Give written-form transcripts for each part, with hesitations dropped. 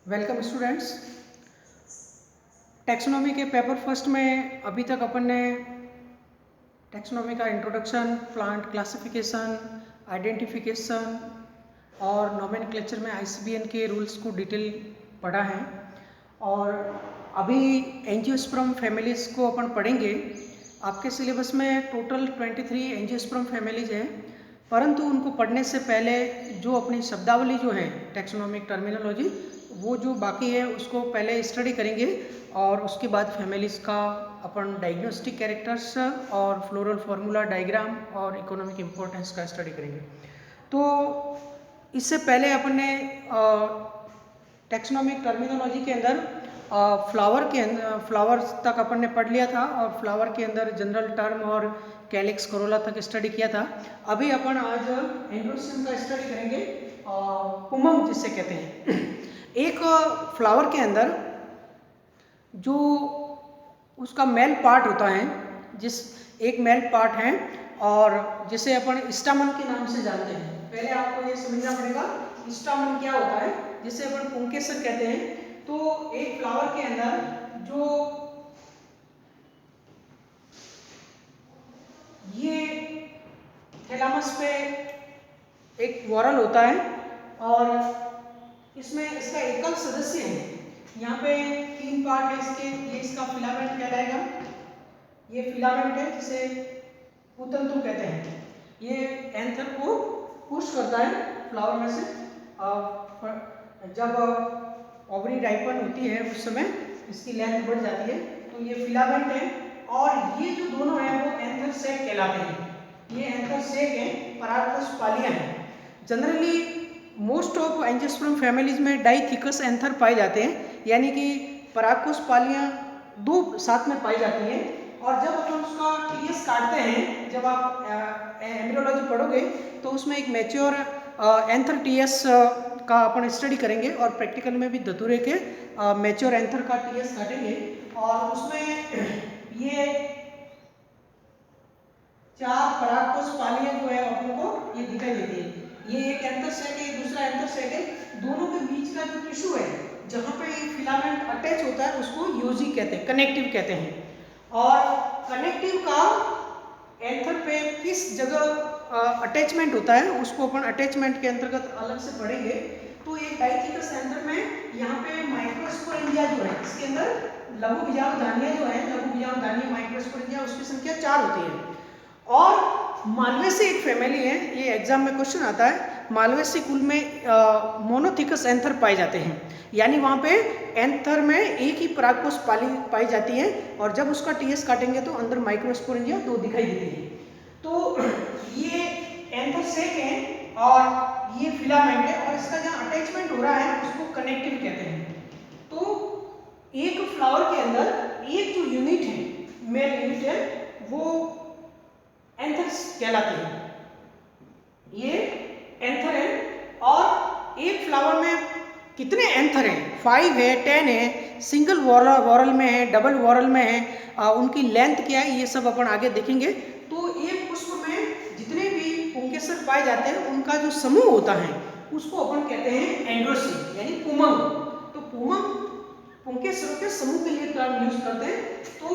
Welcome students. Taxonomy के paper first में अभी तक अपन ने टैक्सोनॉमी का इंट्रोडक्शन, प्लांट क्लासिफिकेशन, आइडेंटिफिकेशन और नोमेनक्लेचर में आईसीबीएन के रूल्स को डिटेल पढ़ा है। और अभी एंजियोस्पर्म फैमिलीज को अपन पढ़ेंगे। आपके सिलेबस में टोटल 23 एंजियोस्पर्म फैमिलीज हैं, परंतु उनको पढ़ने से पहले जो अपनी शब्दावली जो है टैक्सोनॉमिक टर्मिनोलॉजी वो जो बाकी है उसको पहले स्टडी करेंगे और उसके बाद फैमिलीज का अपन डायग्नोस्टिक कैरेक्टर्स और फ्लोरल फार्मूला डायग्राम और इकोनॉमिक इम्पोर्टेंस का स्टडी करेंगे। तो इससे पहले अपन ने टैक्सोनॉमिक टर्मिनोलॉजी के अंदर फ्लावर तक अपन ने पढ़ लिया था और फ्लावर के अंदर जनरल टर्म और कैलिक्स कोरोला तक स्टडी किया था। अभी अपन आज एंड्रोसियम का स्टडी करेंगे, पुमम जिसे कहते हैं। एक फ्लावर के अंदर जो उसका मेल पार्ट होता है, एक मेल पार्ट है और जिसे अपन स्टामन के नाम से जानते हैं। पहले आपको ये समझना पड़ेगा स्टामन क्या होता है, जिसे अपन पुंकेसर कहते हैं। तो एक फ्लावर के अंदर जो ये थैलामस पे एक वॉरल होता है और इसमें इसका एकल सदस्य है। यहाँ पे 3 पार्ट है इसके। ये इसका फिलामेंट कहलाएगा, ये फिलामेंट है जिसे पूतंतु कहते हैं। ये एंथर को पुश करता है फ्लावर में से। जब ओवरी राइपन होती है उस समय इसकी लेंथ बढ़ जाती है, तो ये फिलामेंट है। और ये जो दोनों हैं वो एंथर सेक कहलाते हैं। ये एंथर सेक हैं, परागकोशपालियां हैं। Generally most of angiosperm families में डाइथिकस एंथर पाए जाते हैं, यानी कि परागकोशपालियां 2 साथ में पाई जाती हैं। और जब अपन उसका टीएस काटते हैं, जब आप एम्ब्रियोलॉजी पढ़ोगे तो उसमें एक मैच्योर एंथर टीएस का अपन स्टडी करेंगे और प्रैक्टिकल में भी धतूरे के मैच्योर एंथर का टीएस काटेंगे। और उसमें ये 4 परागकोशपालियां जो है अपन को ये दिखाई देती है। ये एक एंथर सेक है, दूसरा एंथर सेक है। दोनों के बीच का जो टिश्यू है जहाँ पे फिलामेंट अटैच होता है उसको यूजी कहते हैं, कनेक्टिव कहते हैं। और कनेक्टिव का एंथर पे किस जगह अटैचमेंट होता है उसको अपन अटैचमेंट के अंतर्गत अलग से पढ़ेंगे। तो एक डाइथिकस एंथर में यहाँ पे माइक्रोस्पोरेंजिया जो है, इसके अंदर लघु बीजाणुधानियां जो है, लघु बीजाणुधानी माइक्रोस्पोरेंजिया, उसकी संख्या 4 होती है। और मालवेसी एक फैमिली है, ये एग्जाम में क्वेश्चन आता है। मालवेसी कुल में मोनोथिकस एंथर पाए जाते हैं, यानी वहाँ पे एंथर में एक ही परागकोशपाली पाई जाती है और जब उसका टीएस काटेंगे तो अंदर माइक्रोस्पोरेंजिया 2 दिखाई देती है। तो ये एंथर सेक है और ये फिलामेंट है और इसका जहाँ अटैचमेंट हो रहा है उसको कनेक्टिव कहते हैं। तो एक फ्लावर के अंदर एक जो यूनिट है, मेल यूनिट है, वो एंथर कहलाते हैं। ये एंथर है। और एक फ्लावर में कितने एंथर हैं? 5 है, 10 है, सिंगल वॉरल में है, डबल वॉरल में है, उनकी लेंथ क्या है ये सब अपन आगे देखेंगे। तो एक पुष्प में जितने भी पुंकेसर पाए जाते हैं उनका जो समूह होता है उसको अपन कहते हैं एंड्रोसियम, यानी पुमम। तो पुमम पुंकेसरों के समूह के लिए टर्म यूज करते हैं। तो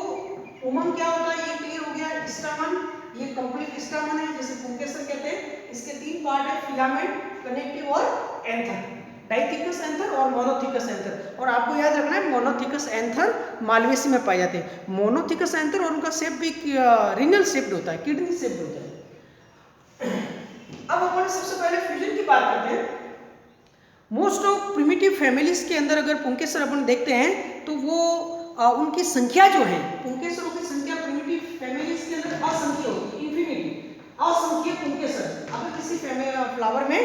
पुमम क्या होता है ये क्लियर हो गया। स्टामन, ये कंप्लीट स्टामन है जिसे पुंकेसर कहते हैं। इसके 3 पार्ट है, फिलामेंट, कनेक्टिव और एंथर, डाइथिकस एंथर और मोनोथिकस एंथर। और आपको याद रखना है मोनोथिकस एंथर मालवेसी में पाए जाते हैं। मोनोथिकस एंथर और उनका शेप भी रिनल शेप्ड होता है, किडनी शेप्ड होता है। अब अपन सबसे पहले फ्यूजन की बात करते हैं। मोस्ट ऑफ प्रिमिटिव फैमिलीज के अंदर अगर पुंकेसर अपन देखते हैं तो वो उनकी संख्या जो है, पुंकेसरों की संख्या प्रिमिटिव फैमिलीज के अंदर असंख्य होती है, इन्फिनिटी, असंख्य पुंकेसर। अगर किसी फ्लावर में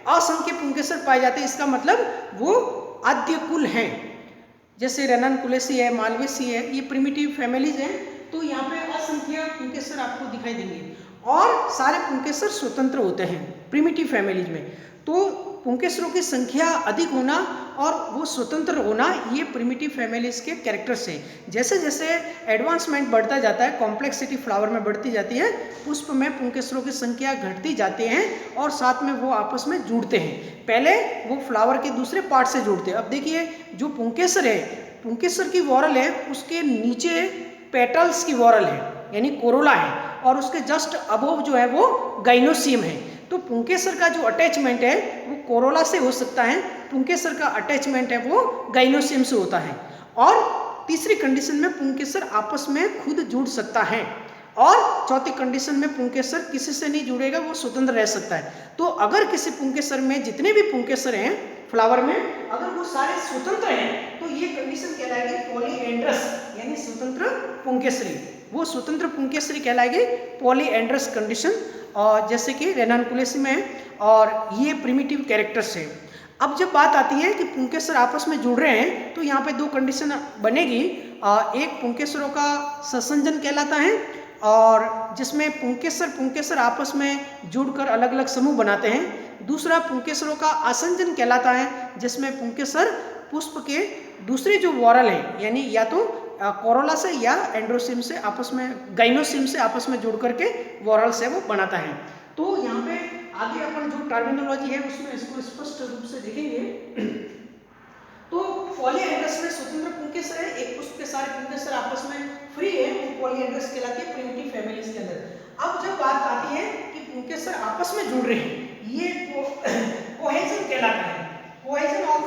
असंख्य पुंकेसर पाए जाते हैं इसका मतलब वो आद्य कुल हैं। जैसे रेननकुलेसी है, मालवेसी है, ये प्रिमिटिव फैमिलीज हैं। तो यहाँ पे असंख्य पुंकेसर आपको दिखाई देंगे और सारे पुंकेसर स्वतंत्र होते हैं प्रिमिटिव फैमिलीज में। तो पुंकेसरों की संख्या अधिक होना और वो स्वतंत्र होना, ये प्रिमिटिव फैमिलीज के कैरेक्टर्स हैं। जैसे जैसे एडवांसमेंट बढ़ता जाता है, कॉम्प्लेक्सिटी फ्लावर में बढ़ती जाती है, पुष्प में पुंकेसरों की संख्या घटती जाती है और साथ में वो आपस में जुड़ते हैं। पहले वो फ्लावर के दूसरे पार्ट से जुड़ते हैं। अब देखिए जो पुंकेसर है, पुंकेसर की वॉरल है, उसके नीचे पेटल्स की वॉरल है यानी कोरोला है, और उसके जस्ट अबोव जो है वो गाइनोसियम है। तो पुंकेसर का जो अटैचमेंट है वो कोरोला से हो सकता है, पुंकेसर का अटैचमेंट है वो गाइनोसियम से होता है। और तीसरी कंडीशन में पुंकेसर आपस में खुद जुड़ सकता है, और चौथी कंडीशन में पुंकेसर किसी से नहीं जुड़ेगा, वो स्वतंत्र रह सकता है। तो अगर किसी पुंकेसर में जितने भी पुंकेसर हैं फ्लावर में, अगर वो सारे स्वतंत्र हैं तो ये कंडीशन कहलाएगी पॉलीएंड्रस यानी स्वतंत्र पुंकेसरी। वो स्वतंत्र पुंकेसरी कहलाएगी पॉलीएंड्रस कंडीशन, और जैसे कि रेनानकुलेसी में है, और ये प्रिमिटिव कैरेक्टर्स है। अब जब बात आती है कि पुंकेसर आपस में जुड़ रहे हैं तो यहाँ पे दो कंडीशन बनेगी। एक पुंकेसरों का ससंजन कहलाता है, और जिसमें पुंकेसर आपस में जुड़कर अलग अलग समूह बनाते हैं। दूसरा पुंकेसरों का आसंजन कहलाता है, जिसमें पुंकेसर पुष्प के दूसरे जो वॉरल है यानी या तो कोरोला से या एंड्रोसियम से आपस में, गाइनोसियम से आपस में जुड़ करके वॉरल से वो बनाता है। तो यहाँ पे आगे अपन जो टर्मिनोलॉजी है उसमें इसको स्पष्ट रूप से देखेंगे। तो पॉलीएंड्रस में स्वतंत्र पुंकेसर है, एक पुष्प के सारे पुंकेसर आपस में फ्री है, वो पॉलीएंड्रस कहलाती है प्रिमिटिव फैमिलीज के अंदर। अब जब बात आती है कि पुंकेसर आपस में जुड़ रहे हैं, ये कोहेजन कहलाता है, कोहेजन ऑफ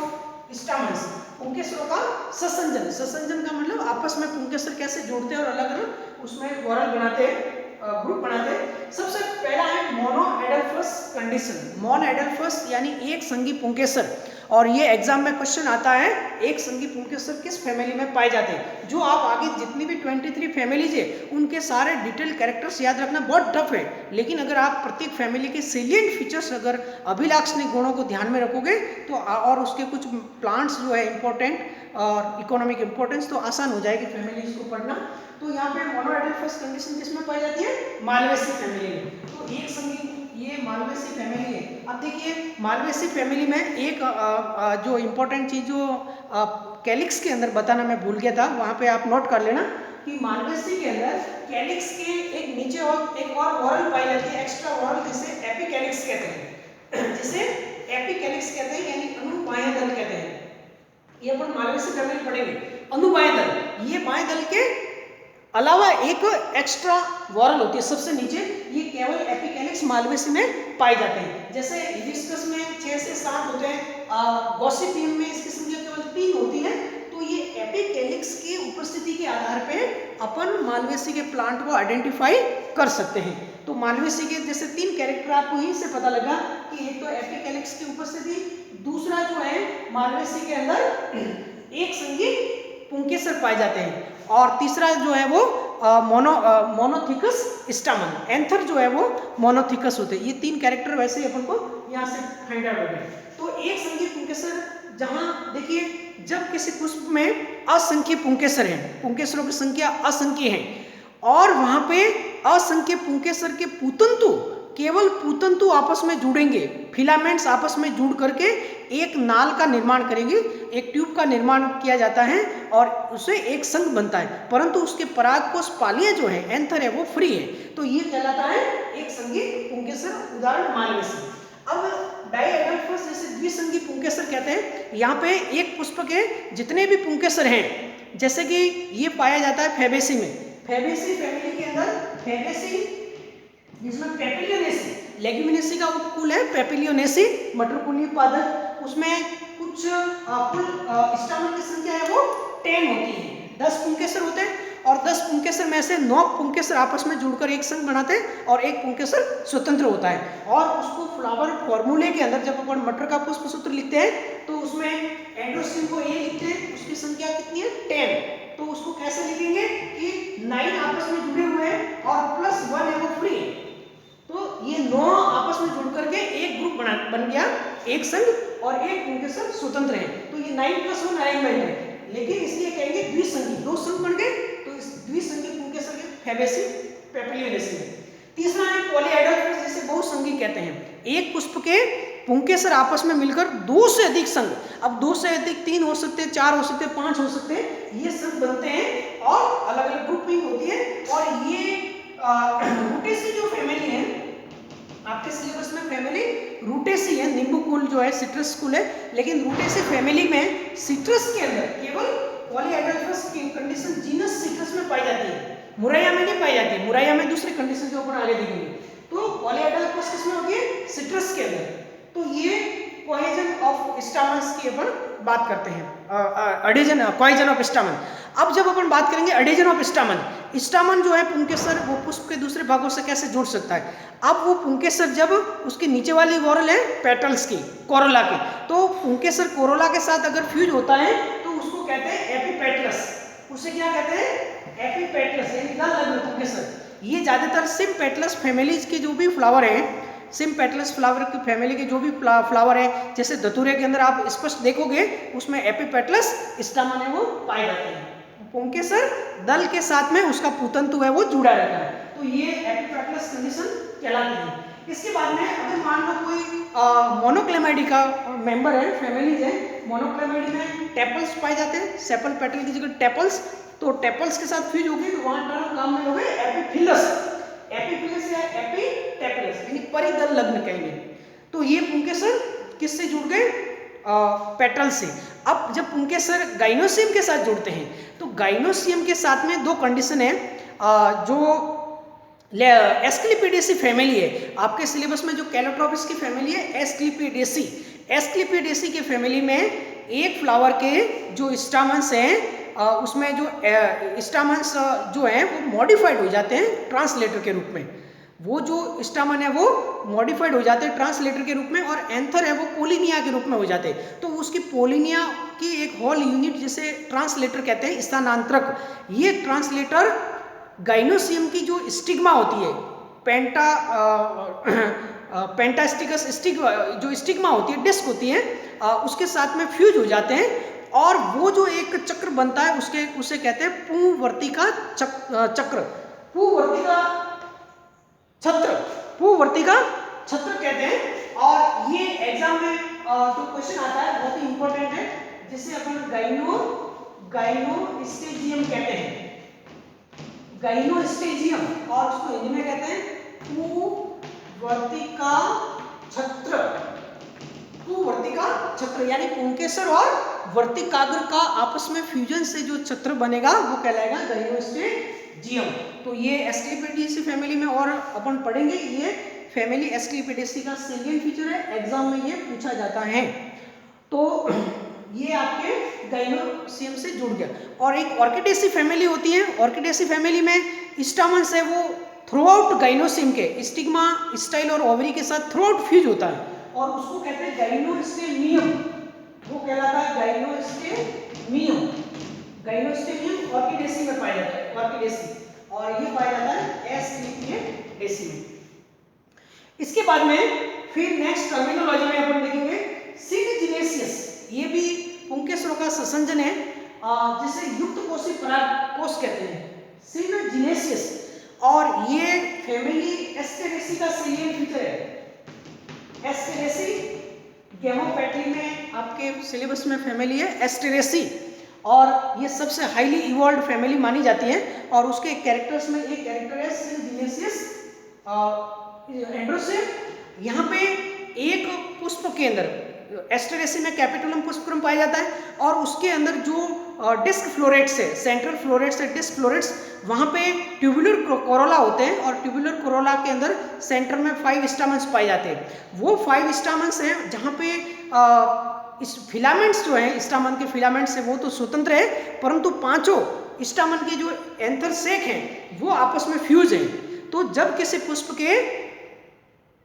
स्टामेन्स, पुंकेसरों का ससंजन। ससंजन का मतलब आपस में पुंकेसर कैसे जोड़ते हैं और अलग अलग उसमें वॉरल बनाते हैं, ग्रुप बनाते हैं। सबसे पहला है मोनोएडल्फस कंडीशन। मोनोएडल्फस यानी एक संगी पुंकेसर, और ये एग्जाम में क्वेश्चन आता है एक संगी पुंकेसर किस फैमिली में पाए जाते हैं। जो आप आगे जितनी भी 23 फैमिलीज है उनके सारे डिटेल कैरेक्टर्स याद रखना बहुत टफ है, लेकिन अगर आप प्रत्येक फैमिली के सेलिएंट फीचर्स अगर अभिलाक्षणिक गुणों को ध्यान में रखोगे तो और उसके कुछ प्लांट्स जो है इंपॉर्टेंट और इकोनॉमिक इंपॉर्टेंस, तो आसान हो जाएगी फैमिलीज को पढ़ना। तो यहाँ पे मोनोएडल्फस कंडीशन किसमें पाई जाती है? मालवेसी फैमिली में। तो एक संगी ये मालवेसी फैमिली है। अब देखिए मालवेसी फैमिली में एक जो इम्पोर्टेंट चीज़ जो कैलिक्स के अंदर बताना मैं भूल गया था, वहाँ पे आप नोट कर लेना कि मालवेसी के अंदर कैलिक्स के एक नीचे और एक और वॉरल पाई जाती है, एक्स्ट्रा वॉरल, जिसे एपिकैलिक्स कहते हैं, जिसे एपिकैलिक्स कहते हैं यानी अनुबाह्य दल कहते हैं। ये अपन मालवेसी फैमिली पढ़ेंगे। अनुबाह्य दल, ये बाएं दल के अलावा एक एक्स्ट्रा वॉरल होती है सबसे नीचे, ये केवल एपिकैलिक्स मालवेसी में पाए जाते हैं। जैसे हिबिस्कस में 6 से 7 होते हैं, गॉसिपियम में इसकी संख्या केवल 3 होती है। तो ये एपिकैलिक्स की उपस्थिति के आधार पे अपन मालवेसी के प्लांट को आइडेंटिफाई कर सकते हैं। तो मालवेसी के जैसे 3 कैरेक्टर आपको यहीं से पता लगा कि एक तो एपिकैलिक्स की उपस्थिति, दूसरा जो है मालवेसी के अंदर एक संगी पुंकेसर पाए जाते हैं, और तीसरा जो है वो मोनोथिकस स्टामन, एंथर जो है वो मोनोथिकस होते हैं। ये 3 कैरेक्टर वैसे ही अपन को यहाँ से फाइंड आउट हो गए। तो एक संगी पुंकेसर, जहाँ देखिए जब किसी पुष्प में असंख्य पुंकेसर हैं, पुंकेसरों की संख्या असंख्य है, और वहाँ पे असंख्य पुंकेसर के पूतंतु, केवल पूतंतु आपस में जुड़ेंगे, फिलामेंट्स आपस में जुड़ करके एक नाल का निर्माण करेंगे, एक ट्यूब का निर्माण किया जाता है और उसे एक संघ बनता है, परंतु उसके परागकोश पालियां जो है, एंथर है, वो फ्री है। तो ये कहलाता है एक संगी पुंकेसर, उदाहरण मालवेसी। अब डाइएडल्फस जैसे द्विसंगी पुंकेसर कहते हैं, यहाँ पे एक पुष्प के जितने भी पुंकेसर हैं, जैसे कि ये पाया जाता है फैबेसी में, फैबेसी फैमिली के अंदर फैबेसी जिसमें पेपिलियोनेसी, लेग्यूमिनेसी का उपकुल है पेपिलियोनेसी, मटरकुलीय पादप, उसमें कुछ कुल स्टामन की संख्या है वो 10 होती है, 10 पुंकेसर होते हैं, और 10 पुंकेसर में से 9 पुंकेसर आपस में जुड़कर एक संघ बनाते हैं और एक पुंकेसर स्वतंत्र होता है। और उसको फ्लावर फॉर्मूले के अंदर जब अपन मटर का पुष्प सूत्र लिखते हैं तो उसमें एंड्रोसियम को ए लिखते हैं, उसकी संख्या कितनी है? 10। तो उसको कैसे लिखेंगे कि 9 आपस में जुड़े हुए हैं और +1 है वो फ्री है। तो ये 9 आपस में जुड़ करके एक ग्रुप बन गया, एक संघ, और एक पुंकेसर स्वतंत्र है। तो ये 9+1 अरेंजमेंट है, लेकिन इसलिए कहेंगे द्विसंगी, 2 संघ बन गए, तो इस द्विसंगी पुंकेसर के फैबेसी पेपिलियोनेसी में। तीसरा है पॉलीएडल्फस, जिसे बहुसंगी कहते हैं। एक पुष्प के पुंकेसर आपस में मिलकर 2 से अधिक संघ, अब 2 से अधिक 3 हो सकते हैं, 4 हो सकते हैं, 5 हो सकते हैं, ये संघ बनते हैं और अलग अलग ग्रुपिंग होती है। और ये रूटेसी जो फैमिली है, आपके सिलेबस में फैमिली रूटेसी है, नींबूकुल जो है सिट्रस कुल है, लेकिन रूटेसी फैमिली में सिट्रस के अंदर केवल पॉलीएडल्फस की कंडीशन जीनस सिट्रस में पाई जाती है, मुरैया में नहीं पाई जाती है। मुरैया में दूसरी कंडीशन जो अपन आगे देखेंगे। तो पॉलीएडल्फस किसमें होती है? सिट्रस के अंदर। तो ये कोहेजन ऑफ स्टामन्स की अपन बात करते हैं, एडेजन कोहेजन ऑफ स्टामन। अब जब अपन बात करेंगे एडेजन ऑफ स्टामन, स्टामन जो है पुंकेसर वो पुष्प के दूसरे भागों से कैसे जुड़ सकता है। अब वो पुंकेसर जब उसके नीचे वाली वॉरल है पेटल्स की, कोरोला की, तो पुंकेसर कोरोला के साथ अगर फ्यूज होता है तो उसको कहते हैं एपिपेटलस। उसे क्या कहते हैं? एपिपेटलस, यानी दल लग्न पुंकेसर। ये ज्यादातर सिम्पेटलस फैमिलीज के जो भी फ्लावर हैं, सिम्पेटलस फ्लावर की फैमिली के जो भी फ्लावर है, जैसे धतूरे के अंदर आप स्पष्ट देखोगे उसमें एपिपेटलस स्टामन है वो पाए जाते हैं। पुंकेसर दल के साथ में उसका पुतंतु है वो जुड़ा रहता है, तो ये एपिपेटलस कंडीशन कहलाती है। इसके बाद में अगर मान लो कोई मोनोक्लेमाइडी का मेंबर है, फैमिलीज है, मोनोक्लेमाइडी में टेपल्स पाए जाते हैं, सेपल पेटल की जगह टेपल्स, तो टेपल्स के साथ फ्यूज होगी तो वहां टर्म काम में होगा एपिफिलस, एपिफिलस या एपिटेपलस, यानी परिदल लग्न कहेंगे। तो ये पुंकेसर किससे जुड़ गए? पेटल से। अब जब पुंकेसर गाइनोसियम के साथ जुड़ते हैं तो गाइनोसियम के साथ में 2 कंडीशन है, जो एस्क्लिपिडेसी फैमिली है, आपके सिलेबस में जो कैलोट्रोपिस की फैमिली है एस्क्लिपिडेसी, एस्क्लिपिडेसी के फैमिली में एक फ्लावर के जो स्टामन्स हैं उसमें जो स्टामन्स जो हैं वो मॉडिफाइड हो जाते हैं ट्रांसलेटर के रूप में। वो जो स्टामन है वो मॉडिफाइड हो जाते हैं ट्रांसलेटर के रूप में, और एंथर है वो पोलिनिया के रूप में हो जाते हैं। तो उसकी पोलिनिया की एक होल यूनिट जिसे ट्रांसलेटर कहते हैं, स्थानांतरक, ये ट्रांसलेटर गाइनोसियम की जो स्टिग्मा होती है, पेंटास्टिकस जो स्टिग्मा होती है, डिस्क होती है, उसके साथ में फ्यूज हो जाते हैं, और वो जो एक चक्र बनता है उसे कहते हैं पुंवर्तिका चक्र, पुंवर्तिका छत्र कहते हैं। और ये एग्जाम में जो क्वेश्चन आता है बहुत ही इंपॉर्टेंट है, जिसे अपन गाइनोस्टेजियम कहते हैं, गाइनोस्टेजियम, और उसको हिंदी में कहते हैं पुंवर्तिका छत्र, यानी पुंकेसर और वर्तिकाग्र का आपस में फ्यूजन से जो छत्र बनेगा वो कहलाएगा गाइनोस्टेजियम। तो ये एस्क्लिपिडेसी फैमिली में और अपन पढ़ेंगे, ये फैमिली एस्क्लिपिडेसी का सेलिएंट फीचर है, एग्जाम में ये पूछा जाता है। तो ये आपके गाइनोसियम से जुड़ गया। और एक ऑर्किडेसी फैमिली होती है, ऑर्किडेसी फैमिली में स्टामन्स है वो थ्रू आउट गाइनोसियम के स्टिग्मा, स्टाइल और ओवरी के साथ थ्रू आउट फ्यूज होता है, और उसको कहते हैं गाइनोस्टेमियम, वो कहलाता है गाइनोस्टेमियम। गाइनोस्टेमियम ऑर्किडेसी में पाया जाता है, ऑर्किडेसी, और ये पाया जाता है एस्क्लिपिडेसी में। इसके बाद में फिर नेक्स्ट टर्मिनोलॉजी में अपन देखेंगे सिनजिनेसियस, ये भी पुंकेसरों का ससंजन है, जिसे युक्त कोशी पराग कोश कहते हैं, सिनजिनेसियस। और ये फैमिली एस्टेरेसी का सेलिएंट फीचर है। एस्टेरेसी गेमोपेट्री में आपके सिलेबस में फैमिली है एस्टेरेसी, और ये सबसे हाईली इवॉल्व फैमिली मानी जाती है। और उसके कैरेक्टर्स में एक कैरेक्टर है सिनजिनेसियस एंड्रोसियम। यहाँ पे एक पुष्प के अंदर एस्टेरेसी में कैपिटुलम पुष्पक्रम पाया जाता है, और उसके अंदर जो डिस्क फ्लोरेट्स है, सेंट्रल फ्लोरेट्स है, डिस्क फ्लोरेट्स, वहाँ पे ट्यूबुलर कोरोला होते हैं, और ट्यूबुलर कोरोला के अंदर सेंटर में 5 स्टामेंस पाए जाते हैं। वो 5 स्टामेंस हैं जहाँ पे इस फिलामेंट्स जो हैं, स्टामन के फिलामेंट्स है वो तो स्वतंत्र है, परंतु 5 स्टामन के जो एंथर सेक हैं वो आपस में फ्यूज हैं। तो जब किसी पुष्प के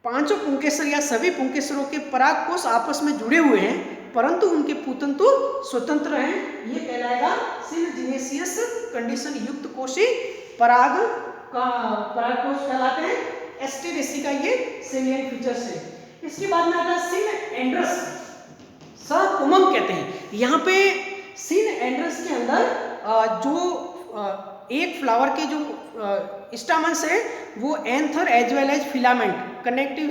5 पुंकेसर या सभी पुंकेसरों के परागकोश आपस में जुड़े हुए हैं परंतु उनके पुतंतु स्वतंत्र हैं, ये कहलाएगा सिनजिनेसियस कंडीशन युक्त कोशी परागकोश कहलाते हैं। एस्टेरेसी का ये सेलिएंट फीचर्स है। इसके बाद में आता है सिन एंड्रस, सपुमंग कहते हैं। यहाँ पे सिन एंड्रस के अंदर जो एक फ्लावर के जो स्टामन्स है वो anther as well as filament connective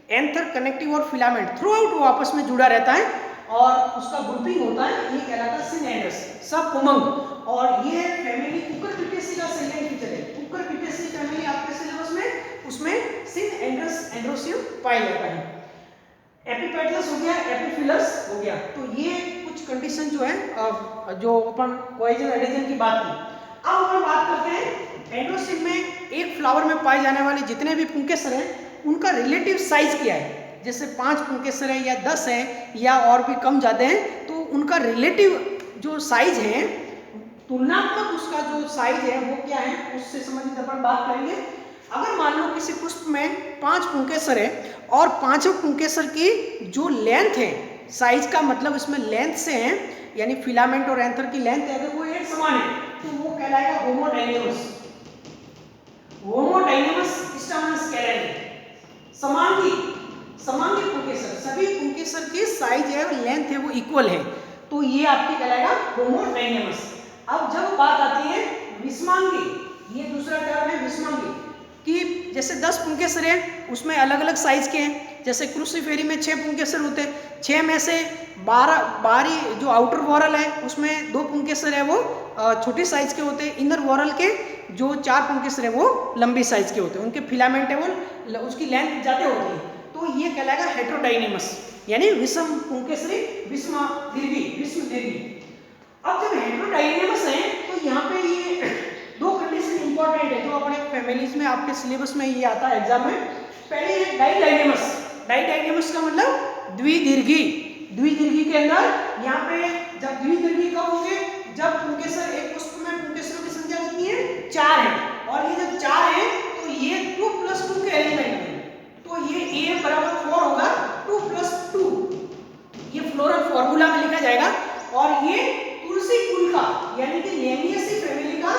anther, connective और फिलामेंट थ्रू आउट वो आपस में जुड़ा रहता है और उसका ग्रुपिंग होता है, ये कहलाता है सिनेंडर्स, सब उमंग। और ये फैमिली कुकुरबिटेसी का सेलिएंट फीचर है। कुकुरबिटेसी फैमिली आपके सिलेबस में, उसमें सिनेंडर्स एंड्रोसियम पाया जाता है। एपिपेटलस हो गया, एपिफिलस हो गया। तो ये कुछ कंडीशन जो है जो अपन कोएजन एडिशन की बात की। अब हम बात करते हैं एंड्रोसियम में एक फ्लावर में पाए जाने वाले जितने भी पुंकेसर हैं उनका रिलेटिव साइज क्या है। जैसे 5 पुंकेसर है या 10 है या और भी कम ज़्यादा हैं, तो उनका रिलेटिव जो साइज है, तुलनात्मक उसका जो साइज है वो क्या है, उससे संबंधित अपन बात करेंगे। अगर मान लो किसी पुष्प में 5 पुंकेसर है और पांचों पुंकेसर की जो लेंथ है, साइज का मतलब इसमें लेंथ से है, यानी फिलामेंट और एंथर की लेंथ है, अगर वो एक समान है तो वो कहलाएगा होमोडायनेमस। होमोडायनेमस स्टेमन्स कहलाएंगे। समांगी पुंकेसर, सभी पुंकेसर की साइज है और लेंथ है वो इक्वल है, तो ये आपकी कहलाएगा होमोडायनेमस। अब जब बात आती है विषमांगी, ये दूसरा टर्म है विषमांगी, कि जैसे 10 पुंकेसर है उसमें अलग अलग साइज के हैं। जैसे क्रूसिफेरी में 6 पुंकेसर होते हैं, 6 में से 12 बाहरी जो आउटर वॉरल है उसमें 2 पुंकेसर है वो छोटी साइज के होते हैं, इनर वॉरल के जो 4 पुंकेसर है वो लंबी साइज के होते हैं, उनके फिलामेंट है वो उसकी लेंथ ज़्यादा होती है, तो ये कहलाएगा हेटेरोडायनेमस, यानी विषम पुंकेसरी, विषम दीर्घी। अब जब हेटेरोडायनेमस है तो यहाँ पे ये 2 कंडीशन इंपॉर्टेंट है जो अपने फैमिलीज में आपके सिलेबस में ये आता है एग्जाम में। पहले है डाइडायनेमस। डाइडायनेमस का मतलब द्विदीर्घी। द्विदीर्घी के अंदर यहाँ पे जब द्विदीर्घी कब होंगे, जब पुंकेसर, एक पुष्प में पुंकेसरों की संख्या कितनी है, 4 है, और ये जब 4 है तो ये 2 + 2 के एलिमेंट है, तो ये A = 4 होगा, 2 + 2 ये फ्लोरल फॉर्मूला में लिखा जाएगा। और ये तुलसी कुल का यानी कि लेमिएसी फैमिली का,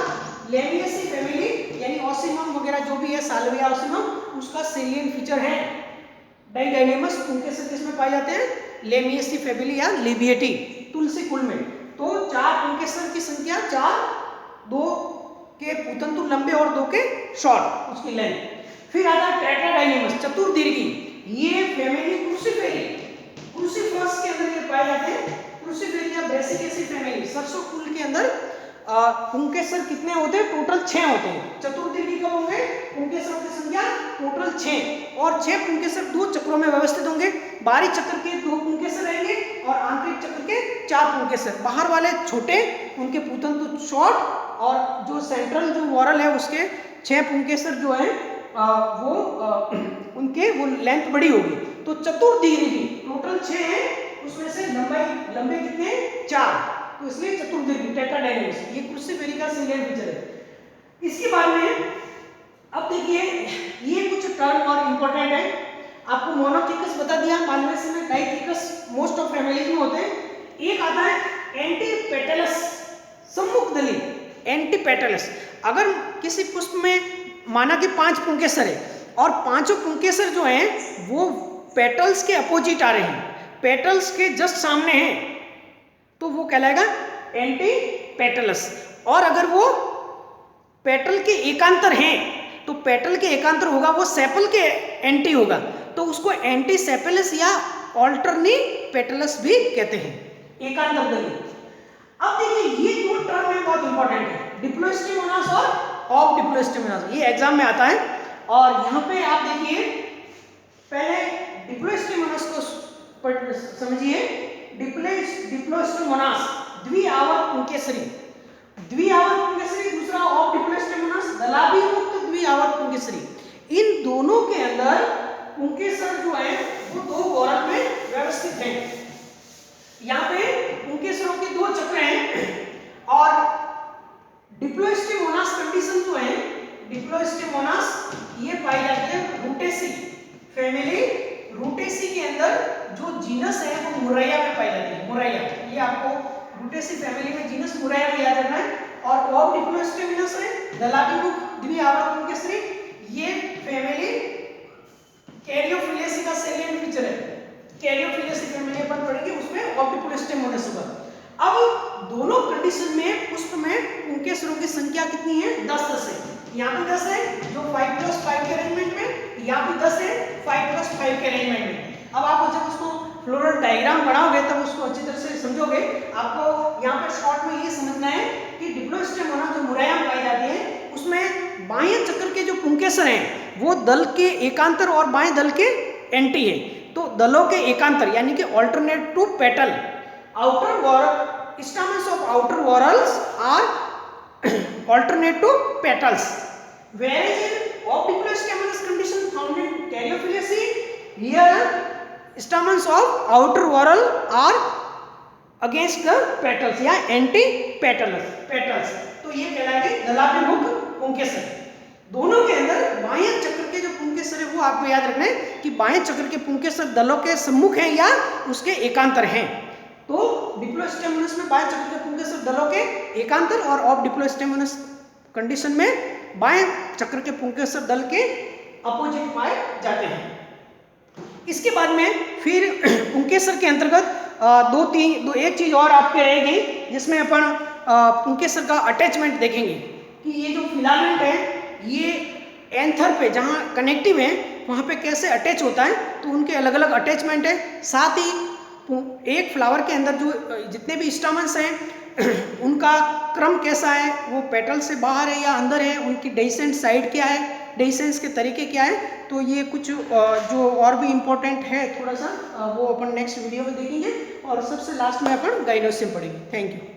लेमिएसी फैमिली यानी ऑसिमम वगैरह जो भी है, साल्विया ऑसिमम, उसका सेलिएंट फीचर है। डाइडायनेमस पुंकेसर किसमें पाए जाते हैं, लेमिएसी फैमिली या लेबिएटी, तुलसी कुल में। तो 4 पुंकेसर की संख्या 4, 2 के पुतंतु लंबे और 2 के शॉर्ट, उसकी लेंथ। फिर आता है टेट्राडायनेमस, चतुर्दीर्घी। ये फैमिली क्रूसिफेरी, क्रूसिफरस के अंदर ये पाए जाते हैं। क्रूसिफेरी या ब्रेसिकेसी फैमिली, सरसों कुल के अंदर पुंकेसर कितने होते हैं, टोटल 6 होते हैं। चतुर्दीर्घी कब होंगे, पुंकेसरों की संख्या टोटल 6, और 6 पुंकेसर 2 चक्रों में व्यवस्थित होंगे। बाहरी चक्र के 2 पुंकेसर रहेंगे और आंतरिक चक्र के 4 पुंकेसर। बाहर वाले छोटे, उनके पुतंतु शॉर्ट, और जो सेंट्रल जो वॉरल है उसके 6 पुंकेसर जो है उनके वो लेंथ बड़ी होगी। तो चतुर्दीर्घी टोटल 6 है, उसमें से लंबे कितने, 4, तो इसलिए चतुर्दीर्घी टेट्राडायनेमस, ये क्रूसिफेरी का सेलिएंट फीचर है। इसके बाद में अब देखिए ये कुछ टर्म और इंपॉर्टेंट है। आपको मोनोथिकस बता दिया, मालवेसी में डाइथिकस मोस्ट ऑफ फैमिलीज में होते हैं। एक आता है एंटीपेटलस, सम्मुखदली, एंटीपेटलस। अगर किसी पुष्प में माना कि 5 पुंकेसर है और पांचों पुंकेसर जो हैं वो पेटल्स के अपोजिट आ रहे हैं, पेटल्स के जस्ट सामने हैं, तो वो कहलाएगा एंटीपेटलस। और अगर वो पेटल के एकांतर हैं तो पेटल के एकांतर होगा वो सेपल के एंटी होगा, तो उसको एंटी सेपेलस या ऑल्टरनी पेटलस भी कहते हैं, एकांतर दली। अब देखिए ये 2 टर्म है बहुत इंपॉर्टेंट है, डिप्लोस्टिमोनास और ऑफ डिप्लोस्टिमोनास, ये एग्जाम में आता है। और यहाँ पे आप देखिए पहले डिप्लोस्टिमोनास को समझिए। डिप्लोस्टिमोनास द्विआवर्त पुंकेसरी, द्विआवर्त पुंकेसरी, दूसरा ऑफ डिप्लोस्टिमोनास दलाबी मुक्त द्विआवर्त पुंकेसरी। इन दोनों के अंदर पुंकेसर जो है वो 2 वॉरल में व्यवस्थित हैं। यहाँ पे पुंकेसरों के 2 चक्र हैं। और डिप्लोस्टिमोनास कंडीशन जो है, डिप्लोस्टिमोनास ये पाई जाती है रूटेसी फैमिली, रूटेसी के अंदर जो जीनस है वो मुरैया में पाई जाती है, मुरैया, ये आपको रूटेसी फैमिली में जीनस मुरैया में याद रखना है। और ऑफ डिप्लोस्टिमोनास है दलाभिमुख द्विआवर्त पुंकेसरी, ये फैमिली कैरियोफिलेसी का सेलिएंट फीचर है, कैरियोफिलेसी फैमिली अपन पढ़ेंगे, उसमें ऑफ डिप्लोस्टिमोनास होगा। अब दोनों कंडीशन में पुष्प में पुंकेसरों की संख्या कितनी है, 10 है। यहाँ पे 10 है जो 5+5 के अरेंजमेंट में, यहाँ पे 10 है 5+5 के अरेंजमेंट में। अब आप जब उसको फ्लोरल डायग्राम बनाओगे तब उसको अच्छी तरह से समझोगे। आपको यहाँ पे शॉर्ट में ये समझना है कि डिप्लोस्टेमोना जो मुरायाम पाई जाती है उसमें बाएं चक्र के जो पुंकेसर हैं वो दल के एकांतर और बाएं दल के एंटी है। तो दलों के एकांतर यानी कि alternate to petal, outer whorl stamens of outer whorls are alternate to petals, whereas in of diplostemonous condition found in Caryophyllaceae, here stamens of outer whorl are against the petals या anti petals. तो ये कहलाएंगे दलाभिमुख पुंकेसर। दोनों के अंदर बाएं चक्र के जो पुंकेसर है वो आपको याद रखना है कि बाएं चक्र के पुंकेसर दलों के सम्मुख हैं या उसके एकांतर हैं। तो डिप्लोस्टेमोनस में बाएं चक्र के पुंकेसर दलों के एकांतर और ऑफ डिप्लोस्टेमोनस कंडीशन में बाएं चक्र के पुंकेसर दल के अपोजिट पाए जाते हैं। इसके बाद में फिर पुंकेसर के अंतर्गत एक चीज और आपके रहेगी जिसमें अपन पुंकेसर का अटैचमेंट देखेंगे कि ये जो फिलामेंट है ये एंथर पे जहाँ कनेक्टिव है वहाँ पे कैसे अटैच होता है, तो उनके अलग अलग अटैचमेंट है। साथ ही एक फ्लावर के अंदर जो जितने भी स्टामेन्स हैं उनका क्रम कैसा है, वो पेटल से बाहर है या अंदर है, उनकी डेसेंट साइड क्या है, डेसेंस के तरीके क्या है। तो ये कुछ जो और भी इम्पोर्टेंट है थोड़ा सा वो अपन नेक्स्ट वीडियो में देखेंगे और सबसे लास्ट में अपन गाइनोसियम पढ़ेंगे। Thank you.